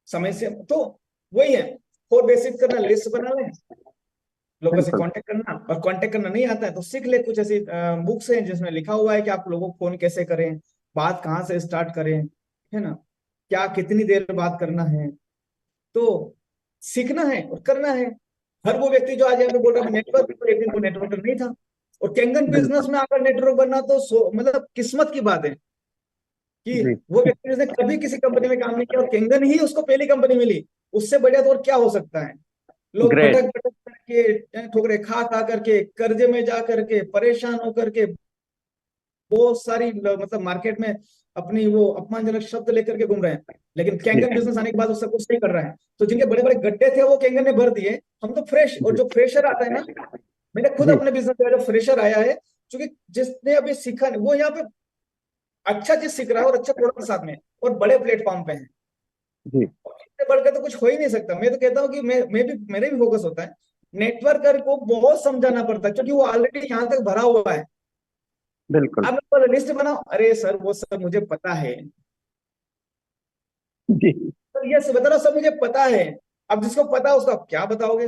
समय से। तो वही है, 4 बेसिक्स करना, लिस्ट बना लें, लोगों से बिल्कुल। कांटेक्ट करना। और कांटेक्ट करना नहीं आता है तो सीख ले, कुछ ऐसी बुक्स हैं जिसमें लिखा हुआ है कि आप लोगों को फोन कैसे करें, बात कहाँ से स्टार्ट करें, है ना, क्या कितनी देर बात करना है। तो सीखना है और करना है। हर वो व्यक्ति जो आज यहाँ पे बोल रहा है नेटवर्क, तो एक दिन वो नेटवर्कर नहीं था। और कैंगन बिजनेस में अगर नेटवर्क बनना तो मतलब किस्मत की बात है कि जी वो व्यक्ति जिसने कभी किसी कंपनी में काम नहीं किया और कैंगन ही उसको पहली कंपनी मिली, उससे बढ़िया तो और क्या हो सकता है। लोग ग्रेट। भटक भटक करके, ठोकरे खा खा करके, कर्जे में जा करके, परेशान होकर के बहुत सारी मतलब मार्केट में अपनी वो अपमानजनक शब्द लेकर के घूम रहे हैं, लेकिन जी कैंगन बिजनेस आने के बाद वो सब कुछ सही कर रहा है। तो जिनके बड़े बड़े गड्ढे थे वो कैंगन ने भर दिए, हम तो फ्रेश। और जी जो फ्रेशर आता है ना, मैंने खुद जी अपने बिजनेस में जो फ्रेशर आया है, क्योंकि जिसने अभी सीखा नहीं, वो यहाँ पे अच्छा चीज सीख रहा है और अच्छा प्रोडक्ट साथ में, और बड़े प्लेटफॉर्म पे है। जी इससे बढ़कर तो कुछ हो ही नहीं सकता। मैं तो कहता हूँ कि मैं भी, मेरे भी फोकस होता है नेटवर्कर को बहुत समझाना पड़ता है, क्योंकि वो ऑलरेडी यहाँ तक भरा हुआ है। बिल्कुल। अब मैं लिस्ट बनाओ, अरे सर वो सब मुझे पता है, जी तो ये बता रहा सब मुझे पता है। अब जिसको पता है उसको आप क्या बताओगे।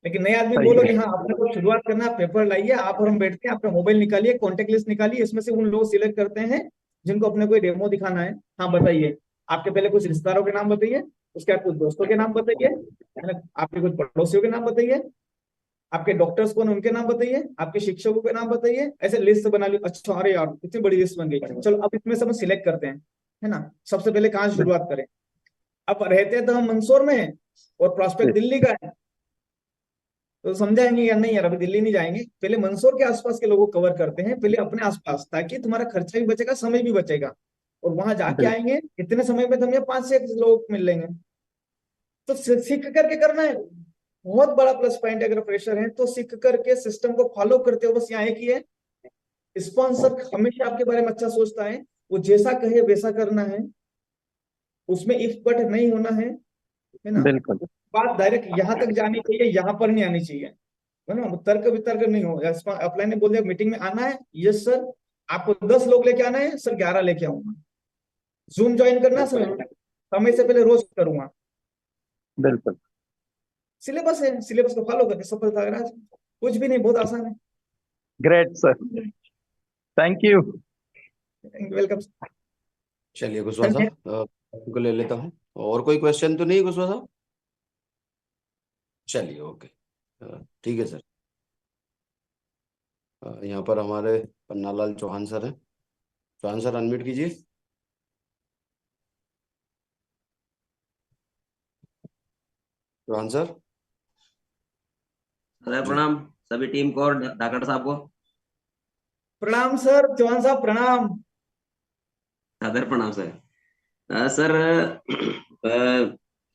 लेकिन नए आदमी सही बोलो है। कि हाँ अपने को शुरुआत करना है, पेपर लाइए, आप और हम बैठते हैं, आपका मोबाइल निकालिए, कॉन्टेक्ट लिस्ट निकालिए, इसमें से उन लोग सिलेक्ट करते हैं जिनको अपने कोई डेमो दिखाना है। हाँ बताइए, आपके पहले कुछ रिश्तेदारों के नाम बताइए, उसके बाद कुछ दोस्तों के नाम बताइए, है ना, आपके कुछ पड़ोसियों के नाम बताइए, आपके डॉक्टर्स कौन उनके नाम बताइए, आपके शिक्षकों के नाम बताइए, ऐसे लिस्ट बना ली। अच्छा, अरे यार इतनी बड़ी लिस्ट बन गई, चलो अब इसमें से हम सिलेक्ट करते हैं, है ना। सबसे पहले कहाँ से बिल- शुरुआत करें। अब रहते हैं तो हम मंदसौर में हैं और जी प्रॉस्पेक्ट दिल्ली का है, तो समझाएंगे या नहीं यार अभी दिल्ली नहीं जाएंगे, पहले मंदसौर के आसपास के लोगों को कवर करते हैं, पहले अपने आसपास, ताकि तुम्हारा खर्चा भी बचेगा, समय भी बचेगा। और वहां जाके बिल, आएंगे इतने समय में तो हमें 5 से 6 लोग मिल लेंगे। तो सीख करके करना है। बहुत बड़ा प्लस पॉइंट है, अगर प्रेशर है तो सीख करके सिस्टम को फॉलो करते हो। बस यहाँ एक ही है, स्पॉन्सर हमेशा आपके बारे में अच्छा सोचता है, वो जैसा कहे वैसा करना है, उसमें इफ बट नहीं होना है ना। बिल्कुल। बात डायरेक्ट यहाँ तक जानी चाहिए, यहाँ पर नहीं आनी चाहिए, है ना। वो तर्क वितर्क नहीं हो। अपलाइन ने बोल दिया मीटिंग में आना है, यस सर, आपको 10 लोग लेके आना है, सर 11 लेके आऊंगा। जूम ज्वाइन करना है सर, समय से पहले रोज करूंगा। बिल्कुल। सिलेबस है, सिलेबस को फॉलो करके सफलता का राज। कुछ भी नहीं, बहुत आसान है। Great sir. Thank you. Welcome. चलिए कुशवाहा साहब, को ले लेता हूँ। और कोई क्वेश्चन तो नहीं कुशवाहा साहब? चलिए ओके, ठीक है सर। यहाँ पर हमारे पन्नालाल चौहान सर हैं। चौहान सर अनम्यूट कीजिए। चौहान सर। सर जी प्रणाम सभी टीम को और धाकड़ साहब को। प्रणाम सर, चौहान साहब प्रणाम। सादर प्रणाम सर। सर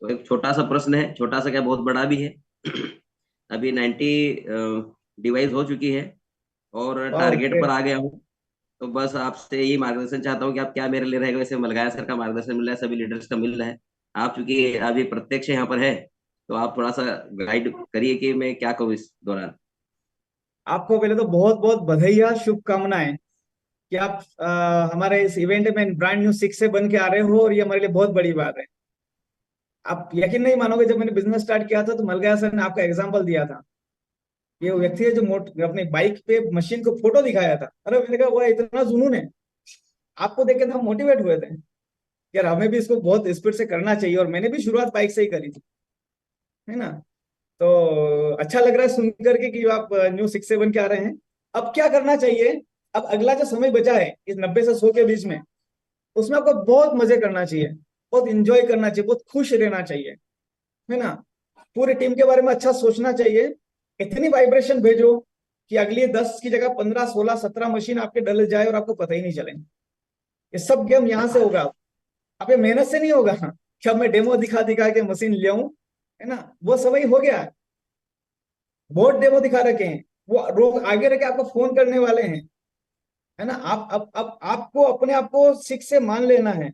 एक छोटा सा प्रश्न है, छोटा सा क्या बहुत बड़ा भी है। अभी 90 डिवाइस हो चुकी है और वाह टारगेट पर ग्रेट। आ गया हूँ। तो बस आपसे यही मार्गदर्शन चाहता हूँ कि आप क्या मेरे लिए रहेगा। वैसे मलगाया सर का मार्गदर्शन मिल रहा है, सभी लीडर्स का मिल रहा है। आप चूंकि अभी प्रत्यक्ष यहाँ पर है, तो आप थोड़ा सा गाइड करिए कि मैं क्या करूँ इस दौरान। आपको पहले तो बहुत बहुत बधाई, शुभकामनाएं कि आप हमारे इस इवेंट में ब्रांड न्यू 6 से बन के आ रहे हो, और ये हमारे लिए बहुत बड़ी बात है। आप यकीन नहीं मानोगे, जब मैंने बिजनेस स्टार्ट किया था तो मलगाया सर ने आपका एग्जांपल दिया था। ये वो व्यक्ति है जो अपनी बाइक पे मशीन को फोटो दिखाया था। अरे मैंने कहा वाह इतना जुनून है। आपको देख के तो हम मोटिवेट हुए थे, यार हमें भी इसको बहुत स्पीड से करना चाहिए, और मैंने भी शुरुआत बाइक से ही करी थी, है ना। तो अच्छा लग रहा है सुन करके कि आप न्यू 6 से बन के आ रहे हैं। अब क्या करना चाहिए। अब अगला जो समय बचा है इस 90 से 100 के बीच में, उसमें आपको बहुत मजे करना चाहिए, बहुत इंजॉय करना चाहिए, बहुत खुश रहना चाहिए, है ना। पूरी टीम के बारे में अच्छा सोचना चाहिए। इतनी वाइब्रेशन भेजो कि अगली 10 की जगह 15 16 17 मशीन आपके डल जाए और आपको पता ही नहीं चले। ये सब गेम यहाँ से होगा। अब ये मेहनत से नहीं होगा कि अब मैं डेमो दिखा दिखा के मशीन ले आऊं, है ना। वो समय हो गया है। बहुत डेमो दिखा रखे हैं, वो लोग आगे रह के आपको फोन करने वाले हैं, है ना। आप अब आपको अपने आप को सिख से मान लेना है,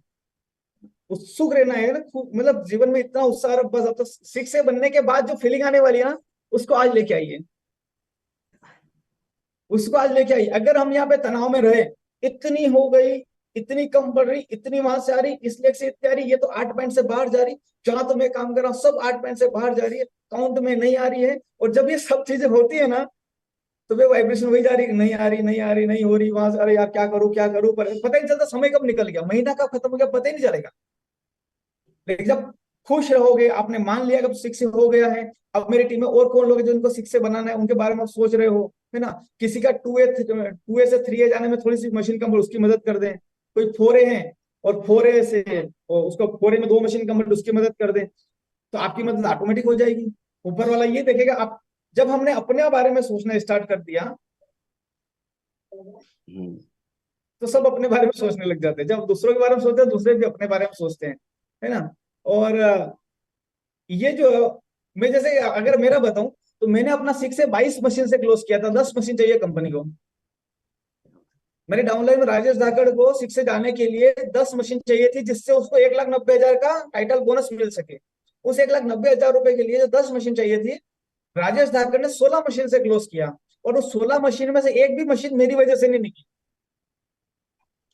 उत्सुक रहना है ना। मतलब जीवन में इतना उत्साह बस। अब तो सिख से बनने के बाद जो फीलिंग आने वाली है ना, उसको आज लेके आइए, उसको आज लेके आइए। अगर हम यहाँ पे तनाव में रहे, इतनी हो गई, इतनी कम बढ़ रही, इतनी वहां से आ रही, इसलिए से इतनी आ रही, ये तो 8 पॉइंट से बाहर जा रही, जहां तो मैं काम कर रहा हूँ सब 8 पॉइंट से बाहर जा रही है, काउंट में नहीं आ रही है। और जब ये सब चीजें होती है ना, तो वे वाइब्रेशन वही जा रही, नहीं आ रही, नहीं आ रही, नहीं हो रही, वहां से अरे यार क्या करूं क्या करूं, पर पता ही नहीं चलता समय कब निकल गया, महीना कब खत्म हो गया, पता ही नहीं चलेगा। लेकिन जब खुश रहोगे, आपने मान लिया कि अब 6 से हो गया है, अब मेरी टीम में और कौन लोग हैं जिनको 6 से बनाना है, उनके बारे में आप सोच रहे हो, है ना। किसी का 2A से 3A जाने में थोड़ी सी मशीन कम, उसकी मदद कर दें। कोई 4A है और 4A से और उसको 4A में 2 मशीन कम, उसकी मदद कर दें, तो आपकी मदद ऑटोमेटिक हो जाएगी। ऊपर वाला ये देखेगा आप, जब हमने अपने बारे में सोचना स्टार्ट कर दिया हम्म। तो सब अपने बारे में सोचने लग जाते हैं। जब दूसरों के बारे में सोचते हैं, दूसरे भी अपने बारे में सोचते हैं, है ना। और ये जो मैं जैसे अगर मेरा बताऊं, तो मैंने अपना 6 से 22 मशीन से क्लोज किया था। 10 मशीन चाहिए कंपनी को। मेरे डाउनलाइन में राजेश धाकड़ को 6 से जाने के लिए 10 मशीन चाहिए थी, जिससे उसको 1,90,000 का टाइटल बोनस मिल सके। उस 1,90,000 रुपए के लिए जो 10 मशीन चाहिए थी, राजेश धाकड़ ने 16 मशीन से क्लोज किया। और उस 16 मशीन में से एक भी मशीन मेरी वजह से नहीं निकली।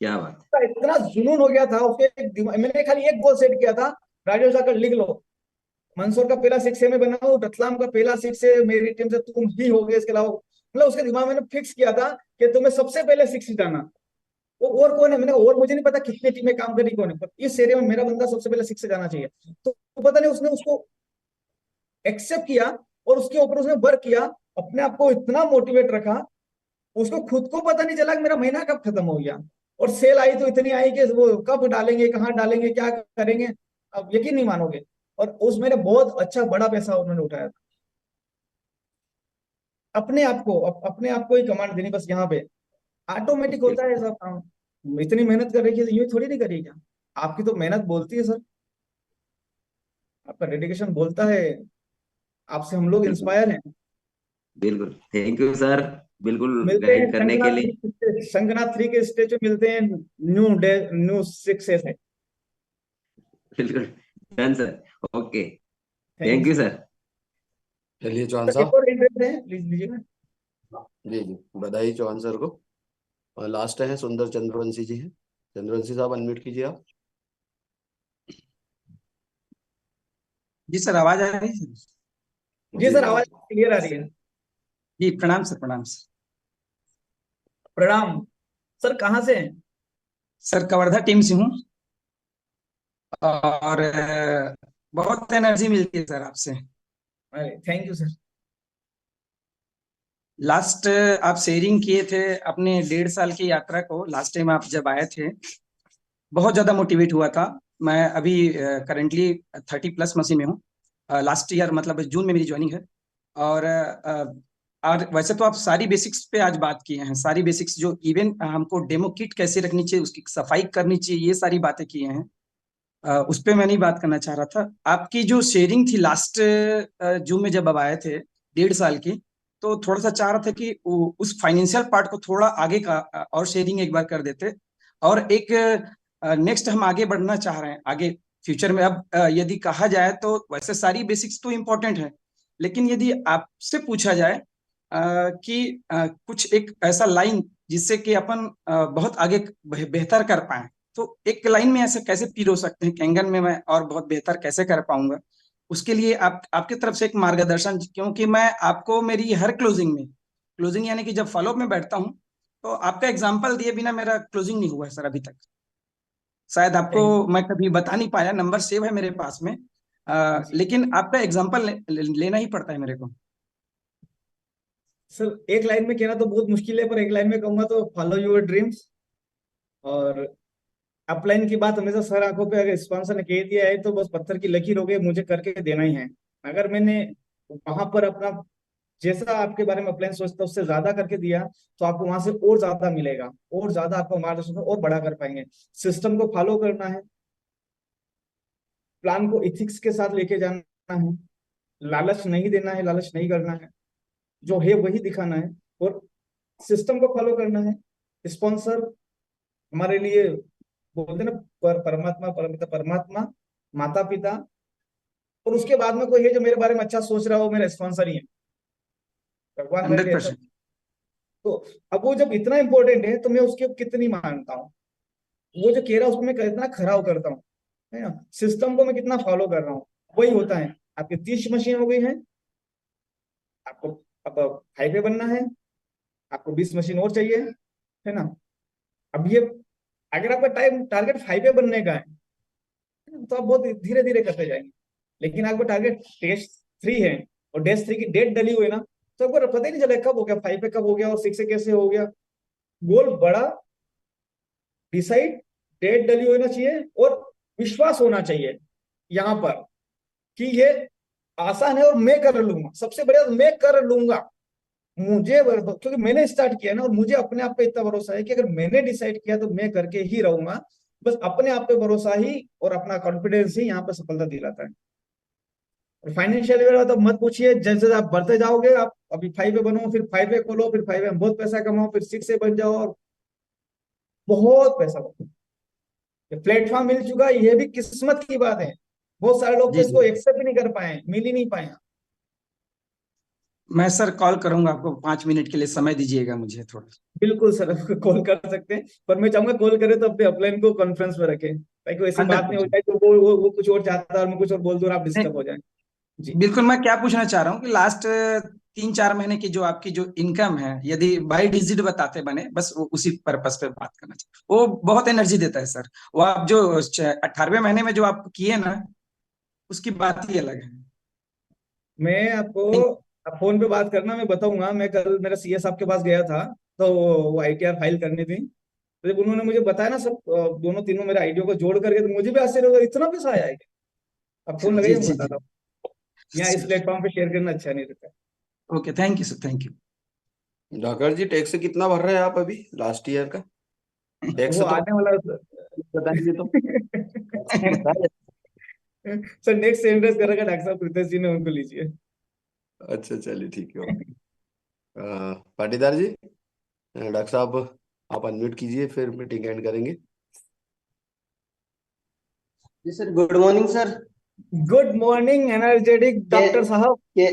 क्या बात। उसका इतना जुनून हो गया था उसके मैंने खाली एक गोल सेट किया था, राजेश धाकड़ लिख लो, मंसूर का पहला 6 मैं बनाऊं, रतलाम का पहला 6 मेरी टीम से तुम ही हो गए। इसके अलावा मतलब उसके दिमाग में मैंने फिक्स किया था कि तुम्हें सबसे पहले 6 जाना। वो और कौन है, मैंने और मुझे नहीं पता कितनी टीमें काम करी कौन है, पर इस एरिया में मेरा बंदा सबसे पहले 6 जाना चाहिए। तो पता नहीं उसने उसको एक्सेप्ट किया और उसके ऊपर उसने वर्क किया, अपने आप को इतना मोटिवेट रखा, उसको खुद को पता नहीं चला कि मेरा महीना कब खत्म हो गया। और सेल आई तो इतनी आई कि वो कब डालेंगे, कहाँ डालेंगे, क्या करेंगे, अब यकीन नहीं मानोगे। और उस मैंने बहुत अच्छा बड़ा पैसा उन्होंने उठाया था। अपने आप को अपने आप को ही कमांड देनी बस, यहाँ पे ऑटोमेटिक होता है सब काम। इतनी मेहनत कर रही है तो यूं थोड़ी नहीं करिए क्या। आपकी तो मेहनत बोलती है सर, आपका डेडिकेशन बोलता है, आपसे हम लोग बिल्कुल इंस्पायर हैं। बिल्कुल, थैंक यू सर, बिल्कुल मिलते हैं गाइड करने के लिए। शंखनाथ 3 के स्टेज पे मिलते हैं। न्यू डे, न्यू सक्सेस है। बिल्कुल, done sir, okay, thank you thank you sir. Sir. चलिए चौहान सर एक साहब। और इंटरेस्ट है, प्लीज लीजिएगा। जी जी, बधाई चौहान सर को। और लास्ट है सुंदर चंद्रवंशी जी हैं। चंद्रवंशी साहब अनम्यूट कीजिए आप। जी सर, आवाज आ रही है सर? जी जी सर, जी आवाज जी। क्लियर आ रही है। जी प्रणाम सर, प्रणाम सर। प्रणाम। सर कहाँ से हैं? सर कवर्धा टीम से हूँ। और बहुत एनर्जी मिलती है सर आपसे। अरे थैंक यू सर। लास्ट आप शेयरिंग किए थे अपने 1.5 साल की यात्रा को, लास्ट टाइम आप जब आए थे, बहुत ज्यादा मोटिवेट हुआ था। मैं अभी करंटली 30+ मसीह में हूँ। लास्ट ईयर मतलब जून में मेरी ज्वाइनिंग है। और और वैसे तो आप सारी बेसिक्स पे आज बात किए हैं, सारी बेसिक्स जो इवन हमको डेमो किट कैसे रखनी चाहिए, उसकी सफाई करनी चाहिए, ये सारी बातें किए हैं। उस पे मैं नहीं बात करना चाह रहा था। आपकी जो शेयरिंग थी लास्ट जून में जब आप आए थे 1.5 साल की, तो थोड़ा सा चाह रहा था कि उस फाइनेंशियल पार्ट को थोड़ा आगे का और शेयरिंग एक बार कर देते। और एक नेक्स्ट हम आगे बढ़ना चाह रहे हैं आगे फ्यूचर में। अब यदि कहा जाए तो वैसे सारी बेसिक्स तो इम्पोर्टेंट है, लेकिन यदि आपसे पूछा जाए कि कुछ एक ऐसा लाइन जिससे कि अपन बहुत आगे बेहतर कर पाए, तो एक लाइन में ऐसे कैसे पिरो सकते हैं कैंगन में मैं और बहुत बेहतर कैसे कर पाऊंगा, उसके लिए आप आपकी तरफ से एक मार्गदर्शन। क्योंकि मैं आपको मेरी हर क्लोजिंग यानी कि जब फॉलोअप में बैठता हूँ, तो आपका एग्जाम्पल दिए बिना मेरा क्लोजिंग नहीं हुआ है सर अभी तक। शायद आपको थैंक मैं कभी बता नहीं पाया, नंबर सेव है मेरे पास में। जी लेकिन आपका एग्जाम्पल लेना ही पड़ता है मेरे को। सर, एक लाइन में कहना तो बहुत मुश्किल है, पर एक लाइन में कहूंगा तो फॉलो योर ड्रीम्स। और अपलाइन की बात हमेशा सर आंखों पे, अगर स्पॉन्सर ने कह दिया है तो बस पत्थर की लकीर हो गई, मुझे करके देना ही है। अगर मैंने वहां पर अपना जैसा आपके बारे में अपलाइन सोचता उससे ज्यादा करके दिया, तो आपको वहां से और ज्यादा मिलेगा, और ज्यादा आपको मार्गदर्शन और बड़ा कर पाएंगे। सिस्टम को फॉलो करना है, प्लान को इथिक्स के साथ लेके जाना है, लालच नहीं देना है, लालच नहीं करना है, जो है वही दिखाना है, और सिस्टम को फॉलो करना है। स्पॉन्सर हमारे लिए बोलते हैं ना, परमात्मा, परमिता, परमात्मा, माता पिता, और उसके बाद में कोई है जो मेरे बारे में अच्छा सोच रहा हो, मेरा स्पॉन्सर ही है। भगवान मेरे हंड्रेड लिए ऐसा। परसेंट तो अब वो जब इतना इंपॉर्टेंट है तो मैं उसकी कितनी मानता हूँ, वो जो कह रहा है उसको मैं कितना खरा करता हूँ, है ना। सिस्टम को मैं कितना फॉलो कर रहा हूँ, वही होता है। आपकी 30 मशीन हो गई है, आपको अब हाईवे बनना है, आपको 20 मशीन और चाहिए, है ना। अब ये अगर आपका टाइम टारगेट हाईवे बनने का है, तो आप बहुत धीरे धीरे करते जाएंगे। लेकिन आपको टारगेट डेज 3 है और डेज 3 की डेट डली हुई है ना, तो आपको पता ही नहीं चला कब हो गया 5 पे, कब हो गया और 6 से कैसे हो गया। गोल बड़ा, डिसाइड, डेट डली होना चाहिए और विश्वास होना चाहिए यहाँ पर कि ये आसान है और मैं कर लूंगा। सबसे बढ़िया मैं कर लूंगा, मुझे क्योंकि मैंने स्टार्ट किया ना और मुझे अपने आप पे इतना भरोसा है कि अगर मैंने डिसाइड किया तो मैं करके ही रहूंगा। बस अपने आप पे भरोसा ही और अपना कॉन्फिडेंस ही यहाँ पे सफलता दिलाता है। और फाइनेंशियल लेवल तो मत पूछिए, जैसे जैसे आप बढ़ते जाओगे, आप अभी 5 पे बनो, फिर 5 पे खोलो, फिर 5 में बहुत पैसा कमाओ, फिर 6 से बन जाओ और बहुत पैसा कमाओ। प्लेटफॉर्म मिल चुका, ये भी किस्मत की बात है। बहुत सारे लोग तो जी इसको जी। एक्सेप्ट ही नहीं कर पाए, मिल ही नहीं पाए। मैं सर कॉल करूंगा आपको, 5 मिनट के लिए समय दीजिएगा मुझे थोड़ा। बिल्कुल सर, आपको कॉल कर सकते हैं, पर मैं चाहूंगा कॉल करें तो अपने अपलाइन को कॉन्फ्रेंस में रखें, ताकि ऐसी बात नहीं हो 100%। जाए तो वो कुछ और चाहता है और मैं कुछ और बोल दूं और आप डिस्टर्ब हो जाए। जी बिल्कुल। मैं क्या पूछना चाह रहा हूँ कि लास्ट 3-4 महीने की जो आपकी जो इनकम है, यदि बाई डिजिट बताते बने, बस वो उसी पर्पस पे बात करना चाहिए। वो बहुत एनर्जी देता है सर। वो आप जो 18वें महीने में जो आप किए ना, उसकी बात ही अलग है। मैं आपको, Thank- आप फोन पे बात करना, मैं बताऊंगा। मैं कल मेरा सीए साहब के पास गया था, तो वो आईटीआर फाइल करनी थी। तो जब उन्होंने मुझे बताया ना सब दोनों तीनों मेरे आईडिया को जोड़ करके, तो मुझे भी आश्चर्य होगा इतना पैसा आया है क्या? अब फोन जी लगाइए, मैं जी बताता जी। हूँ। यहाँ इस प्लेटफॉर्म पे शेयर करना अच्छा नहीं रहता। Okay, thank you sir, thank Dhakar ji, tax कितना भर रहे हैं आप अभी लास्ट ईयर का? टैक्स वो तो आने वाला बताएंगे तो यू। बताया। सर नेक्स्ट सेंटेंस करेगा डॉक्टर साहब प्रीतेश जी ने, उनको लीजिए। अच्छा चलिए ठीक है, ओके। पाटीदार जी, डॉक्टर साहब आप अनम्यूट कीजिए, फिर मीटिंग एंड करेंगे। जी sir, good morning sir. Good morning energetic के, डॉक्टर साहब। के,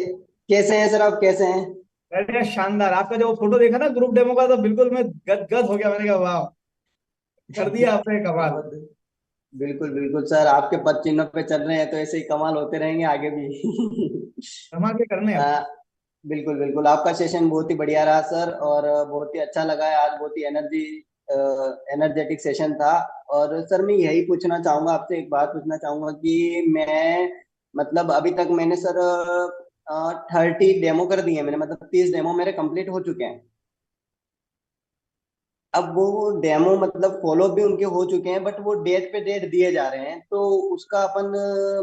कैसे हैं सर, आप कैसे हैं? अरे शानदार, आपका जो फोटो देखा ना ग्रुप डेमो का, तो बिल्कुल मैं गद हो गया। मैंने कहा वाह, कर दिया आपने कमाल। बहुत, बिल्कुल बिल्कुल सर, आपके पद चिन्हों पे चल रहे हैं तो ऐसे ही कमाल होते रहेंगे आगे भी। कमाल के करने अब। आ, बिल्कुल बिल्कुल, आपका सेशन बहुत ही बढ़िया रहा सर, और बहुत ही अच्छा लगा है आज। बहुत ही एनर्जेटिक सेशन था। और सर मैं यही पूछना चाहूंगा आपसे, एक बात पूछना चाहूंगा कि मैं, मतलब अभी तक मैंने सर 30 डेमो कर दिए मैंने, मतलब 30 डेमो मेरे कंप्लीट हो चुके हैं। अब वो डेमो मतलब फॉलो भी उनके हो चुके हैं, बट वो डेट पे डेट दिए जा रहे हैं, तो उसका अपन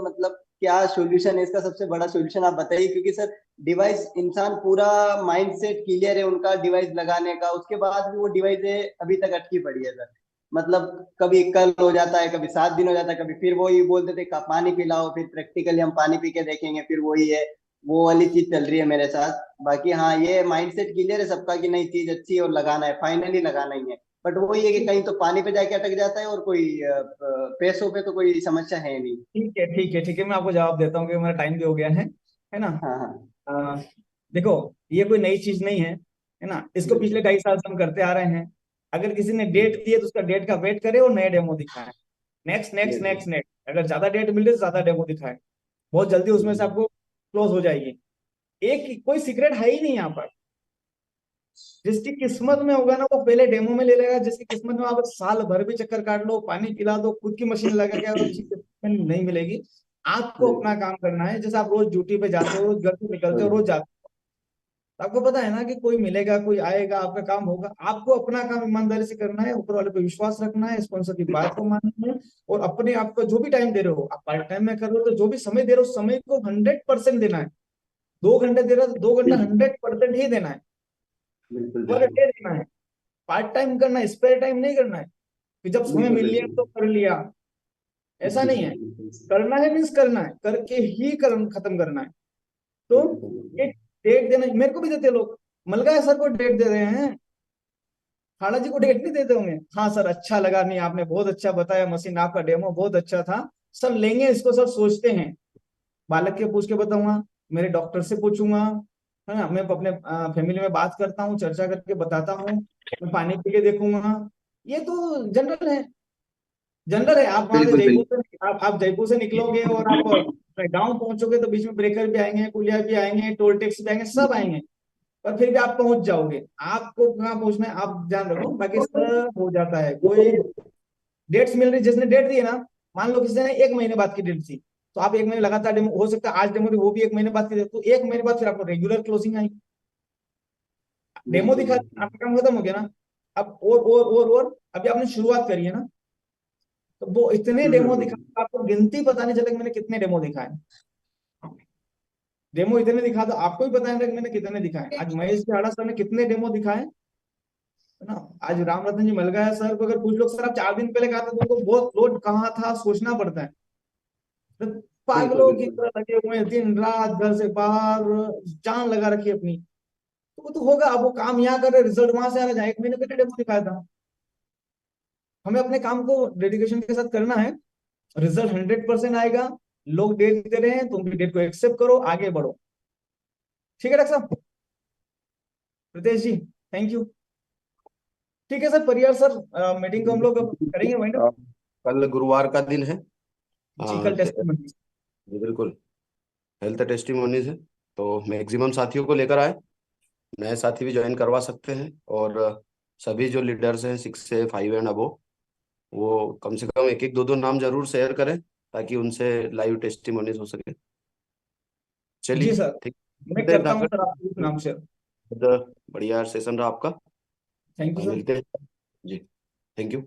मतलब क्या सॉल्यूशन है इसका? सबसे बड़ा सॉल्यूशन आप बताइए, क्योंकि सर डिवाइस, इंसान पूरा माइंड सेट क्लियर है उनका डिवाइस लगाने का, उसके बाद भी वो डिवाइस अभी तक अटकी पड़ी है सर। मतलब कभी कल हो जाता है, कभी 7 दिन हो जाता है, कभी फिर वही बोल देते पानी पिलाओ, फिर प्रैक्टिकली हम पानी पी के देखेंगे, फिर वही है, वो वाली चीज चल रही है मेरे साथ। बाकी हाँ, ये माइंडसेट क्लियर है सबका कि नहीं, चीज अच्छी है और लगाना है, फाइनली लगाना ही है। बट वही है कि कहीं तो पानी पे जाके अटक जाता है, और कोई पैसों पे तो कोई समस्या है नहीं। ठीक है ठीक है ठीक है, मैं आपको जवाब देता हूँ क्योंकि मेरा टाइम भी हो गया है ना। हाँ हाँ। आ, देखो, ये कोई नई चीज नहीं है ना। इसको पिछले बिल्कुल 2.5 साल से हम करते आ रहे हैं। अगर किसी ने डेट दी है तो उसका डेट का वेट करे और नए डेमो दिखाए। नेक्स्ट नेक्स्ट बिल्कुल। नेक्स्ट नेक्स्ट, अगर ज्यादा डेट मिल रही है तो ज्यादा डेमो दिखाए। बहुत जल्दी उसमें से बिल्कुल आपको क्लोज हो जाएगी। एक कोई सीक्रेट है ही नहीं यहाँ पर। जिसकी किस्मत में होगा ना, वो पहले डेमो में ले लेगा। जिसकी किस्मत में, आप साल भर भी चक्कर काट लो, पानी पिला दो, खुद की मशीन लगा के, अगर अच्छी किस्मत नहीं मिलेगी। आपको अपना बिल्कुल। काम करना है। जैसे आप रोज ड्यूटी पे जाते हो, रोज घर से निकलते हो, बिल्कुल रोज जाते हो, तो आपको पता है ना कि कोई मिलेगा, कोई आएगा, आपका काम होगा। आपको अपना काम ईमानदारी से करना है, ऊपर वाले पे विश्वास रखना है, स्पॉन्सर की बात को मानना है। और अपने आप को जो भी टाइम दे रहे हो, आप पार्ट टाइम में कर रहे हो तो जो भी समय दे रहे हो, समय को 100% देना है। 2 घंटे दे रहे हो तो 2 घंटा 100% ही देना है। बिल्कुल। पर डे देना है। पार्ट टाइम करना है, स्पेयर टाइम नहीं करना है कि जब समय बिल्कुल मिल लिया बिल्कुल। तो कर लिया। ऐसा नहीं है। बिल्कुल करना है मीन्स करना है, करके ही खत्म करना है। तो बिल्कुल। ये डेट देना, मेरे को भी देते लोग। मलगा सर को डेट दे रहे हैं, खाला जी को डेट नहीं देते होंगे। हाँ सर, अच्छा लगा, नहीं आपने बहुत अच्छा बताया, मशीन आपका डेमो बहुत अच्छा था, सर लेंगे इसको, सब सोचते हैं। बालक के पूछ के बताऊंगा, मेरे डॉक्टर से पूछूंगा, है ना। मैं अपने फैमिली में बात करता हूँ, चर्चा करके बताता हूँ, मैं पानी पी के देखूंगा। ये तो जनरल है, जनरल है। आप वहां से बिल्कुल जयपुर बिल्कुल। से, आप जयपुर से निकलोगे और आप गांव पहुंचोगे तो बीच में ब्रेकर भी आएंगे, पुलिया भी आएंगे, टोल टैक्स भी आएंगे, सब आएंगे। पर फिर भी आप पहुंच जाओगे। आपको कहाँ पहुंचना है आप ध्यान रखो, बाकी सब हो जाता है। कोई डेट्स मिल रही, जिसने डेट दी है ना, मान लो किसी ने 1 महीने बाद की डेट दी, तो आप 1 महीने लगातार डेमो, हो सकता है आज डेमो दी, वो भी 1 महीने बाद की, तो 1 महीने बाद फिर आपको रेगुलर क्लोजिंग आई। डेमो दिखा, आपका काम खत्म हो गया ना। अब और अभी आपने शुरुआत करी है ना, तो वो इतने डेमो दिखा, आपको गिनती पता नहीं चलेगी मैंने कितने डेमो दिखाए। डेमो इतने दिखा तो आपको भी पता नहीं लगा मैंने कितने दिखाए। आज महेश झाड़ा सर ने कितने डेमो दिखाए, है ना। आज राम रतन जी मिल गया सर को अगर पूछ लो सर आप 4 दिन पहले कहा था, तो उनको बहुत लोड कहाँ था सोचना पड़ता है। तो पागलों की तरह लगे हुए हैं, दिन रात घर से बाहर जान लगा रखी है अपनी। तो वो तो होगा, अब वो काम यहाँ कर रहे, रिजल्ट वहां से आ रहा है। 1 महीने पहले डेमो दिखाया था। हमें अपने काम को डेडिकेशन के साथ करना है, रिजल्ट 100% आएगा। लोग डेट दे रहे हैं तो उनकी डेट को एक्सेप्ट करो, आगे बढ़ो। ठीक है डॉक्टर साहब, प्रीतेश जी, थैंक यू। ठीक है सर, परियार सर, मीटिंग को हम लोग अब करेंगे वाइंड अप। कल गुरुवार का दिन है। जी, कल टेस्टिमोनी। जी बिल्कुल, हेल्थ टेस्टिमोनीज है, तो मैक्सिमम साथियों को लेकर आए। नए साथी भी ज्वाइन करवा सकते हैं, और सभी जो लीडर्स हैं 6 से 5 एंड अबो, वो कम से कम एक एक दो दो नाम जरूर शेयर करें, ताकि उनसे लाइव टेस्टिमोनीज हो सके। जी चलिए सर, ठीक, मैं मिलते हैं करता हूँ धाकर। सर आपको नाम शेयर। बहुत बढ़िया सेशन रहा आपका, थैंक यू और सर। मिलते हैं जी। Thank you.